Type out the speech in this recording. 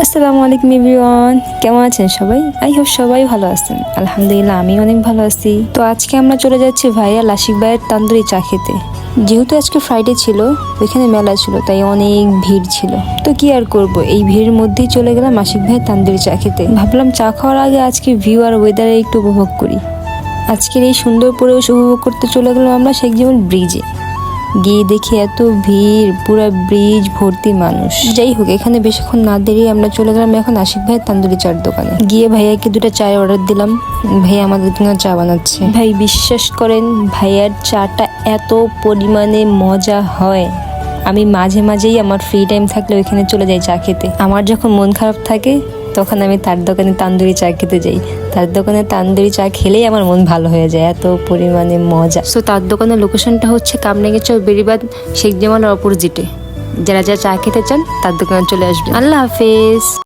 আসসালামু আলাইকুম এভরিওয়ান, কেমন আছেন সবাই? আই হোপ সবাই ভালো আছেন। আলহামদুলিল্লাহ আমি অনেক ভালো আছি। তো আজকে আমরা চলে যাচ্ছি ভাইয়া লাসিক ভাইয়ের তান্দুরি চা খেতে। যেহেতু আজকে ফ্রাইডে ছিল, ওইখানে মেলা ছিল, তাই অনেক ভিড় ছিল। তো কি আর করব, এই ভিড়ের মধ্যেই চলে গেলাম আশিক ভাইয়ের তান্দুরি চা খেতে। ভাবলাম চা খাওয়ার আগে আজকে ভিউ আর ওয়েদারে একটু উপভোগ করি। আজকের এই সুন্দর পরিবেশ উপভোগ করতে চলে গেলাম আমরা শেখ জামাল ব্রিজে। গিয়ে দেখি এত ভিড়, পুরো ব্রিজ ভর্তি মানুষ। যাই হোক, এখানে বেশিক্ষণ না দেরি আমরা চলে গেলাম এখন আশিক ভাইয়ের তান্দুরি চার দোকানে। গিয়ে ভাইয়াকে দুটো চায়ের অর্ডার দিলাম। ভাইয়া আমাদের জন্য চা বানাচ্ছে। ভাই বিশ্বাস করেন, ভাইয়ার চাটা এত পরিমাণে মজা হয়, আমি মাঝে মাঝেই আমার ফ্রি টাইম থাকলে ওইখানে চলে যাই চা খেতে। আমার যখন মন খারাপ থাকে তখন আমি তার দোকানে তান্দুরি চা খেতে যাই। তার দোকানে তান্দুরি চা খেলেই আমার মন ভালো হয়ে যায়, এত পরিমাণে মজা। সো তার দোকানের লোকেশনটা হচ্ছে কামরাঙ্গীরচর বেড়িবাঁধ শেখ জামালের অপোজিটে। যারা যারা চা খেতে চান তার দোকানে চলে আসবেন। আল্লাহ হাফেজ।